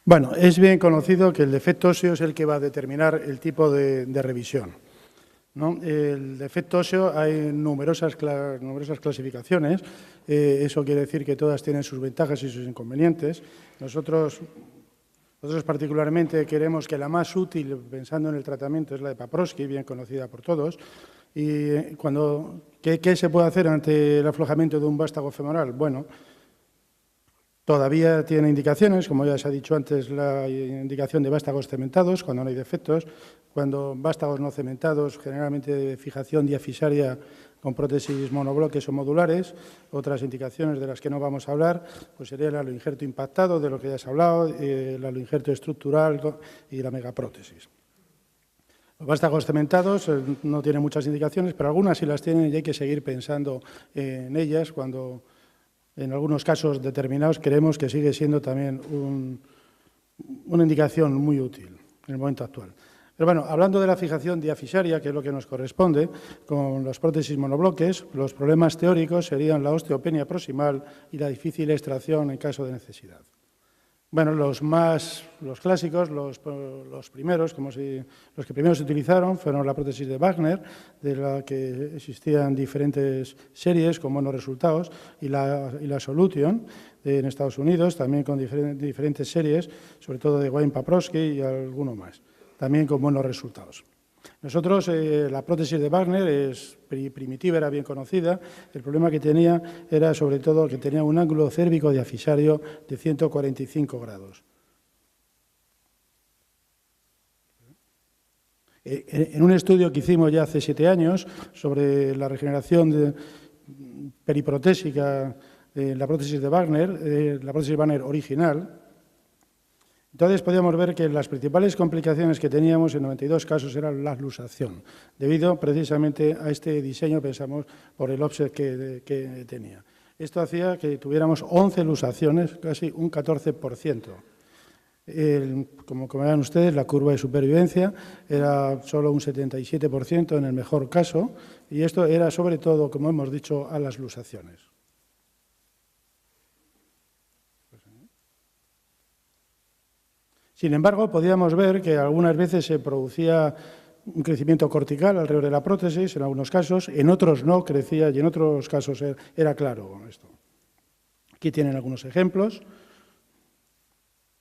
Bueno, es bien conocido que el defecto óseo es el que va a determinar el tipo de revisión, ¿no? El defecto óseo hay numerosas clasificaciones. Eso quiere decir que todas tienen sus ventajas y sus inconvenientes. Nosotros particularmente queremos que la más útil, pensando en el tratamiento, es la de Paprosky, bien conocida por todos. Y ¿qué se puede hacer ante el aflojamiento de un vástago femoral? Bueno, todavía tiene indicaciones, como ya se ha dicho antes, la indicación de vástagos cementados, cuando no hay defectos. Cuando vástagos no cementados, generalmente de fijación diafisaria con prótesis monobloques o modulares. Otras indicaciones de las que no vamos a hablar, pues sería el aloinjerto impactado, de lo que ya se ha hablado, el aloinjerto estructural y la megaprótesis. Los vástagos cementados no tienen muchas indicaciones, pero algunas sí las tienen y hay que seguir pensando en ellas cuando, en algunos casos determinados, creemos que sigue siendo también una indicación muy útil en el momento actual. Pero bueno, hablando de la fijación diafisaria, que es lo que nos corresponde, con las prótesis monobloques, los problemas teóricos serían la osteopenia proximal y la difícil extracción en caso de necesidad. Bueno, los clásicos, los primeros, los que primero se utilizaron fueron la prótesis de Wagner, de la que existían diferentes series con buenos resultados, y la Solution en Estados Unidos, también con diferentes series, sobre todo de Wayne Paprosky y alguno más, también con buenos resultados. Nosotros, la prótesis de Wagner es primitiva, era bien conocida. El problema que tenía era, sobre todo, que tenía un ángulo cérvico diafisario de 145 grados. En un estudio que hicimos ya hace 7 años sobre la regeneración periprotésica de la prótesis de Wagner, la prótesis de Wagner original, entonces podíamos ver que las principales complicaciones que teníamos en 92 casos eran la luxación, debido precisamente a este diseño, pensamos, por el offset que tenía. Esto hacía que tuviéramos 11 luxaciones, casi un 14%. Como verán ustedes, la curva de supervivencia era solo un 77% en el mejor caso, y esto era sobre todo, como hemos dicho, a las luxaciones. Sin embargo, podíamos ver que algunas veces se producía un crecimiento cortical alrededor de la prótesis, en algunos casos, en otros no crecía y en otros casos era claro esto. Aquí tienen algunos ejemplos.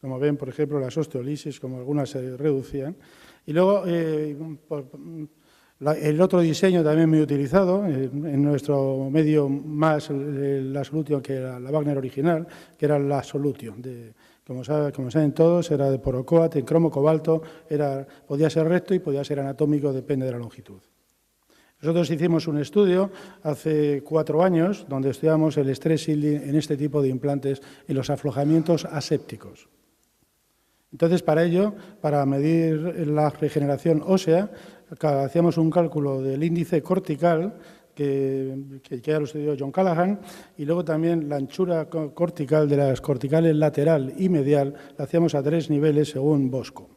Como ven, por ejemplo, las osteolisis, como algunas se reducían. Y luego, el otro diseño también muy utilizado, en nuestro medio más la Solution que la Wagner original, que era la Solution. Como saben todos, era de porocoat, en cromo cobalto, podía ser recto y podía ser anatómico, depende de la longitud. Nosotros hicimos un estudio hace 4 años donde estudiamos el stress shielding en este tipo de implantes y los aflojamientos asépticos. Entonces, para ello, para medir la regeneración ósea, hacíamos un cálculo del índice cortical que ya lo estudió John Callahan, y luego también la anchura cortical de las corticales lateral y medial la hacíamos a 3 niveles según Bosco.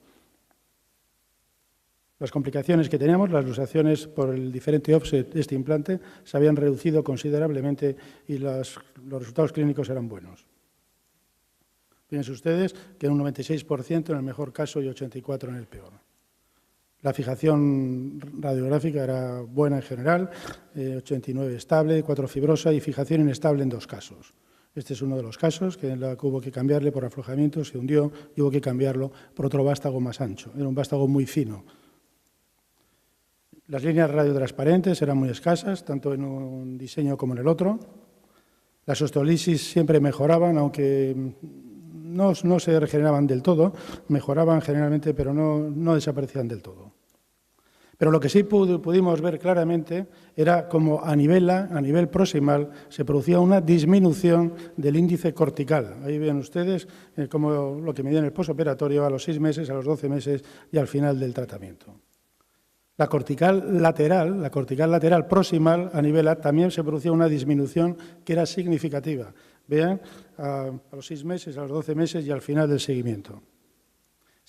Las complicaciones que teníamos, las luxaciones por el diferente offset de este implante, se habían reducido considerablemente y los resultados clínicos eran buenos. Fíjense ustedes que un 96% en el mejor caso y 84% en el peor. La fijación radiográfica era buena en general, 89 estable, 4 fibrosa y fijación inestable en 2 casos. Este es uno de los casos que hubo que cambiarle por aflojamiento, se hundió y hubo que cambiarlo por otro vástago más ancho. Era un vástago muy fino. Las líneas radiotransparentes eran muy escasas, tanto en un diseño como en el otro. Las osteolisis siempre mejoraban, aunque no se regeneraban del todo, mejoraban generalmente, pero no desaparecían del todo. Pero lo que sí pudimos ver claramente era como a nivel proximal se producía una disminución del índice cortical. Ahí ven ustedes como lo que medían el postoperatorio a los 6 meses, a los 12 meses y al final del tratamiento. La cortical lateral proximal a nivel A también se producía una disminución que era significativa. Vean, a los 6 meses, a los 12 meses y al final del seguimiento.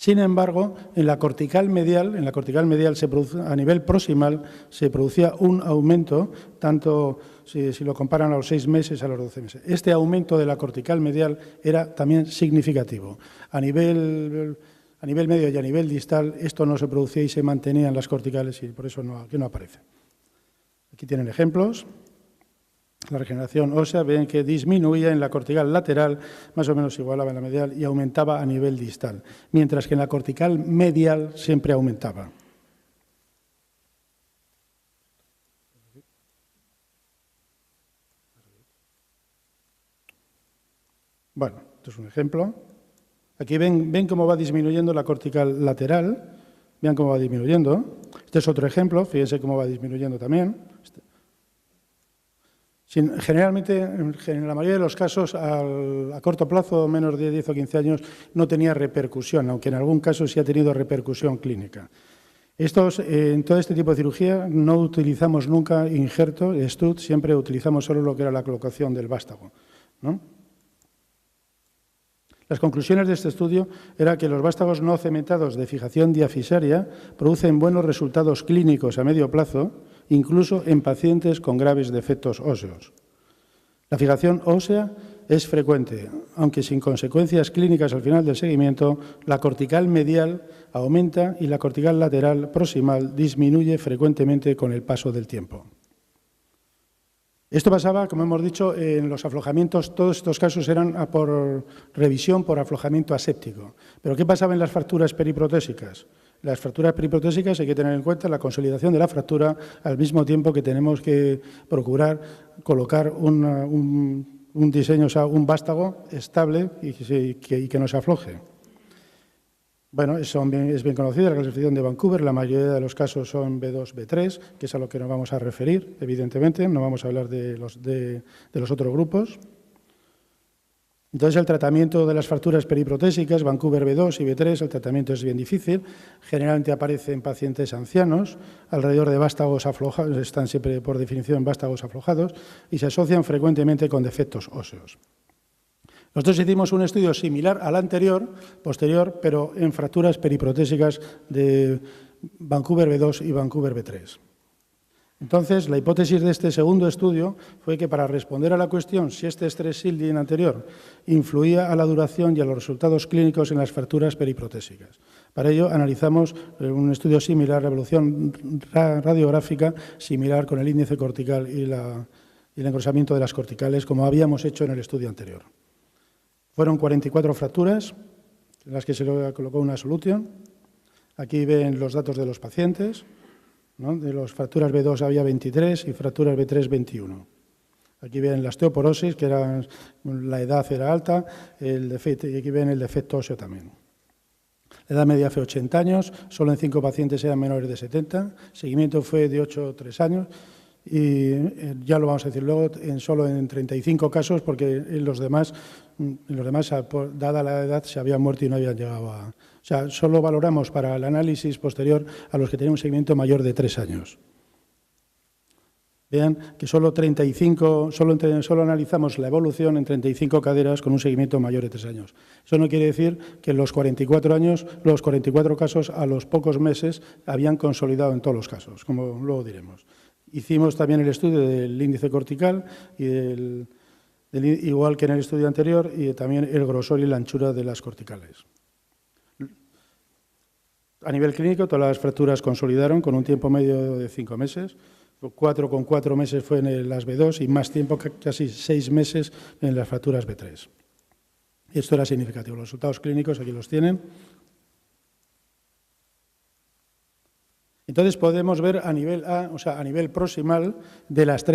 Sin embargo, en la cortical medial se produce, a nivel proximal se producía un aumento, tanto si lo comparan a los 6 meses, a los 12 meses. Este aumento de la cortical medial era también significativo. A nivel medio y a nivel distal esto no se producía y se mantenía en las corticales y por eso aquí no aparece. Aquí tienen ejemplos. La regeneración ósea, ven que disminuía en la cortical lateral, más o menos igualaba en la medial y aumentaba a nivel distal, mientras que en la cortical medial siempre aumentaba. Bueno, esto es un ejemplo. Aquí ven cómo va disminuyendo la cortical lateral, vean cómo va disminuyendo. Este es otro ejemplo, fíjense cómo va disminuyendo también. Generalmente, en la mayoría de los casos, a corto plazo, menos de 10 o 15 años, no tenía repercusión, aunque en algún caso sí ha tenido repercusión clínica. En todo este tipo de cirugía no utilizamos nunca injerto, stud, siempre utilizamos solo lo que era la colocación del vástago, ¿no? Las conclusiones de este estudio eran que los vástagos no cementados de fijación diafisaria producen buenos resultados clínicos a medio plazo, incluso en pacientes con graves defectos óseos. La fijación ósea es frecuente, aunque sin consecuencias clínicas al final del seguimiento, la cortical medial aumenta y la cortical lateral proximal disminuye frecuentemente con el paso del tiempo. Esto pasaba, como hemos dicho, en los aflojamientos, todos estos casos eran por revisión por aflojamiento aséptico. Pero ¿qué pasaba en las fracturas periprotésicas? Las fracturas periprotésicas hay que tener en cuenta la consolidación de la fractura al mismo tiempo que tenemos que procurar colocar un diseño, o sea, un vástago estable y que no se afloje. Bueno, es bien conocida la clasificación de Vancouver, la mayoría de los casos son B2, B3, que es a lo que nos vamos a referir, evidentemente, no vamos a hablar de los otros grupos. Entonces, el tratamiento de las fracturas periprotésicas, Vancouver B2 y B3, el tratamiento es bien difícil, generalmente aparece en pacientes ancianos, alrededor de vástagos aflojados, están siempre por definición vástagos aflojados, y se asocian frecuentemente con defectos óseos. Nosotros hicimos un estudio similar al anterior, posterior, pero en fracturas periprotésicas de Vancouver B2 y Vancouver B3. Entonces, la hipótesis de este segundo estudio fue que para responder a la cuestión si este stress shielding anterior influía a la duración y a los resultados clínicos en las fracturas periprotésicas. Para ello, analizamos un estudio similar, la evolución radiográfica similar con el índice cortical y el engrosamiento de las corticales, como habíamos hecho en el estudio anterior. Fueron 44 fracturas en las que se le colocó una solución. Aquí ven los datos de los pacientes, ¿no? De las fracturas B2 había 23 y fracturas B3 21. Aquí ven la osteoporosis, que la edad era alta, y aquí ven el defecto óseo también. La edad media fue 80 años, solo en 5 pacientes eran menores de 70, el seguimiento fue de 8 o 3 años. Y ya lo vamos a decir luego, solo en 35 casos, porque en los demás, dada la edad, se habían muerto y no habían llegado a... O sea, solo valoramos para el análisis posterior a los que tenían un seguimiento mayor de 3 años. Vean que solo analizamos la evolución en 35 caderas con un seguimiento mayor de 3 años. Eso no quiere decir que en los 44 años, los 44 casos a los pocos meses habían consolidado en todos los casos, como luego diremos. Hicimos también el estudio del índice cortical, y igual que en el estudio anterior, y también el grosor y la anchura de las corticales. A nivel clínico, todas las fracturas consolidaron con un tiempo medio de 5 meses. 4,4 meses fue en las B2 y más tiempo, casi 6 meses, en las fracturas B3. Esto era significativo. Los resultados clínicos aquí los tienen. Entonces podemos ver a nivel A, o sea, a nivel proximal,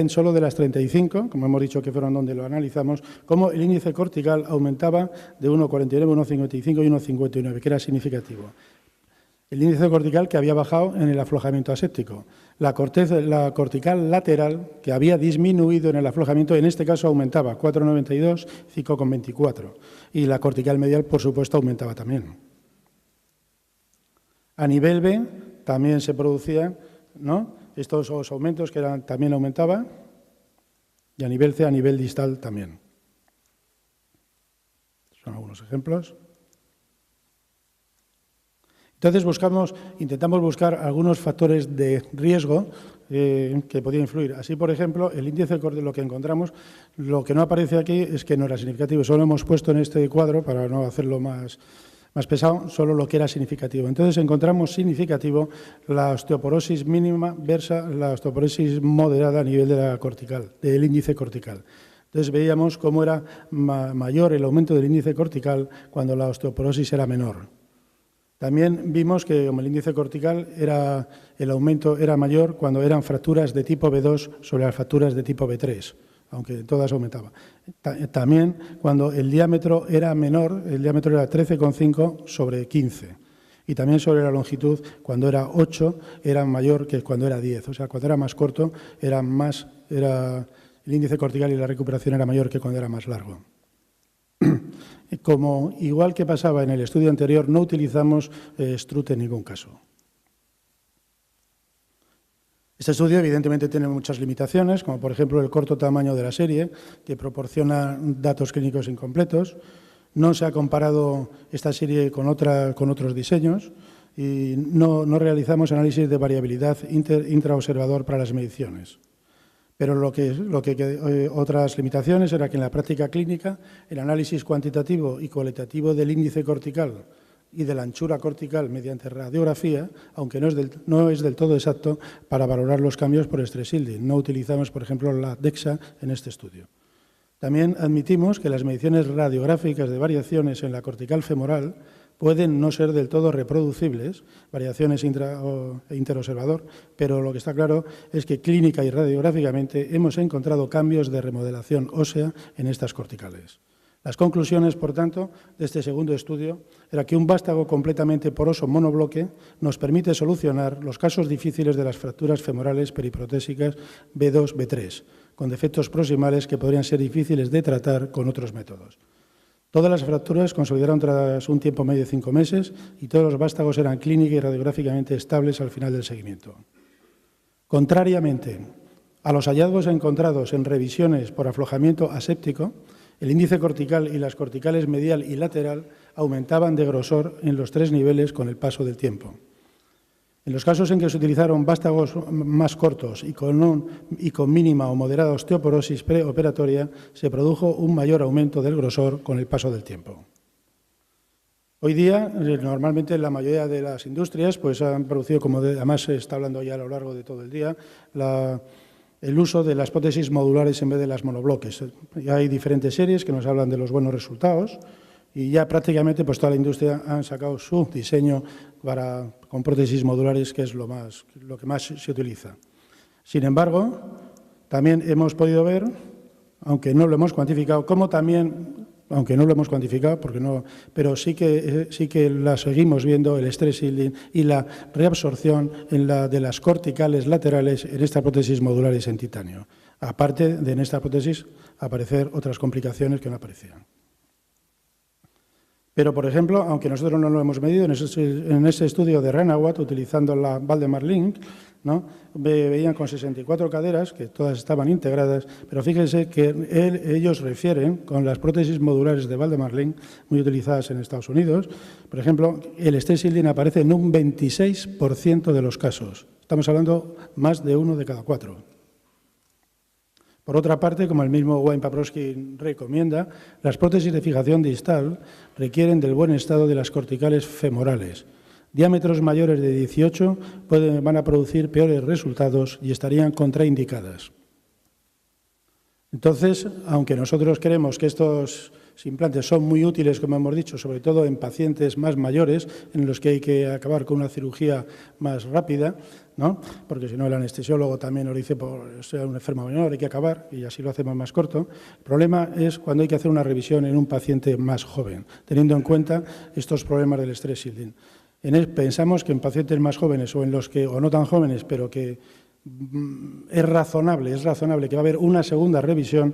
solo de las 35, como hemos dicho que fueron donde lo analizamos, cómo el índice cortical aumentaba de 1,49, 1,55 y 1,59, que era significativo. El índice cortical que había bajado en el aflojamiento aséptico. La cortical lateral, que había disminuido en el aflojamiento, en este caso aumentaba, 4,92, 5,24. Y la cortical medial, por supuesto, aumentaba también. A nivel B también se producían, ¿no?, estos aumentos que también aumentaban, y a nivel C, a nivel distal también. Son algunos ejemplos. Entonces intentamos buscar algunos factores de riesgo que podían influir. Así, por ejemplo, el índice de lo que encontramos, lo que no aparece aquí es que no era significativo. Solo hemos puesto en este cuadro, para no hacerlo más pesado, solo lo que era significativo. Entonces encontramos significativo la osteoporosis mínima versus la osteoporosis moderada a nivel de la cortical, del índice cortical. Entonces veíamos cómo era mayor el aumento del índice cortical cuando la osteoporosis era menor. También vimos que como el índice cortical el aumento era mayor cuando eran fracturas de tipo B2 sobre las fracturas de tipo B3, aunque todas aumentaban. También cuando el diámetro era menor, el diámetro era 13,5 sobre 15. Y también sobre la longitud, cuando era 8, era mayor que cuando era 10. O sea, cuando era más corto, el índice cortical y la recuperación era mayor que cuando era más largo. Como igual que pasaba en el estudio anterior, no utilizamos Strut en ningún caso. Este estudio evidentemente tiene muchas limitaciones, como por ejemplo el corto tamaño de la serie, que proporciona datos clínicos incompletos. No se ha comparado esta serie con otros diseños y no realizamos análisis de variabilidad intraobservador para las mediciones. Pero otras limitaciones era que en la práctica clínica el análisis cuantitativo y cualitativo del índice cortical y de la anchura cortical mediante radiografía, aunque no es del todo exacto para valorar los cambios por stress yielding. No utilizamos, por ejemplo, la DEXA en este estudio. También admitimos que las mediciones radiográficas de variaciones en la cortical femoral pueden no ser del todo reproducibles, variaciones interobservador, pero lo que está claro es que clínica y radiográficamente hemos encontrado cambios de remodelación ósea en estas corticales. Las conclusiones, por tanto, de este segundo estudio era que un vástago completamente poroso monobloque nos permite solucionar los casos difíciles de las fracturas femorales periprotésicas B2, B3, con defectos proximales que podrían ser difíciles de tratar con otros métodos. Todas las fracturas consolidaron tras un tiempo medio de 5 meses y todos los vástagos eran clínica y radiográficamente estables al final del seguimiento. Contrariamente a los hallazgos encontrados en revisiones por aflojamiento aséptico, el índice cortical y las corticales medial y lateral aumentaban de grosor en los 3 niveles con el paso del tiempo. En los casos en que se utilizaron vástagos más cortos y con mínima o moderada osteoporosis preoperatoria, se produjo un mayor aumento del grosor con el paso del tiempo. Hoy día, normalmente en la mayoría de las industrias, pues han producido, como además se está hablando ya a lo largo de todo el día, el uso de las prótesis modulares en vez de las monobloques. Ya hay diferentes series que nos hablan de los buenos resultados y ya prácticamente pues toda la industria ha sacado su diseño con prótesis modulares, que es lo que más se utiliza. Sin embargo, también hemos podido ver, aunque no lo hemos cuantificado, pero sí que la seguimos viendo, el stress yielding y la reabsorción de las corticales laterales en estas prótesis modulares en titanio. Aparte de en esta prótesis aparecer otras complicaciones que no aparecían. Pero, por ejemplo, aunque nosotros no lo hemos medido, en ese estudio de Renawat, utilizando la Valdemar Link, ¿no? Veían con 64 caderas, que todas estaban integradas, pero fíjense que ellos refieren con las prótesis modulares de Valdemar Link, muy utilizadas en Estados Unidos, por ejemplo, el stress yielding aparece en un 26% de los casos. Estamos hablando más de 1 de cada 4. Por otra parte, como el mismo Wayne-Paprosky recomienda, las prótesis de fijación distal requieren del buen estado de las corticales femorales. Diámetros mayores de 18 van a producir peores resultados y estarían contraindicadas. Entonces, aunque nosotros creemos que estos implantes son muy útiles, como hemos dicho, sobre todo en pacientes más mayores, en los que hay que acabar con una cirugía más rápida, ¿no? Porque si no el anestesiólogo también nos dice, por ser un enfermo menor hay que acabar y así lo hacemos más corto. El problema es cuando hay que hacer una revisión en un paciente más joven, teniendo en cuenta estos problemas del stress yielding. Pensamos que en pacientes más jóvenes o no tan jóvenes, pero que es razonable que va a haber una segunda revisión,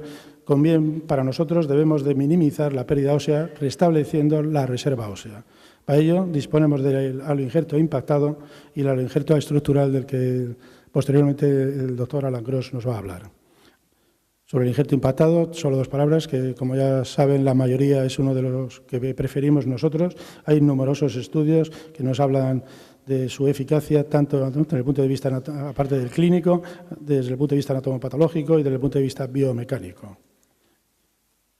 para nosotros debemos de minimizar la pérdida ósea restableciendo la reserva ósea. Para ello disponemos del aloinjerto impactado y el aloinjerto estructural del que posteriormente el doctor Alan Cross nos va a hablar. Sobre el injerto impactado, solo 2 palabras, que como ya saben, la mayoría es uno de los que preferimos nosotros. Hay numerosos estudios que nos hablan de su eficacia, tanto desde el punto de vista, aparte del clínico, desde el punto de vista anatomopatológico y desde el punto de vista biomecánico.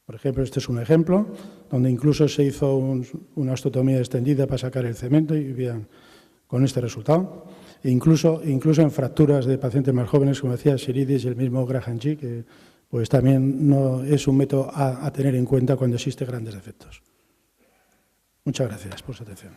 Por ejemplo, este es un ejemplo donde incluso se hizo una osteotomía extendida para sacar el cemento y vean con este resultado. E incluso en fracturas de pacientes más jóvenes, como decía Siridis y el mismo Graham G, que pues también no es un método a tener en cuenta cuando existen grandes defectos. Muchas gracias por su atención.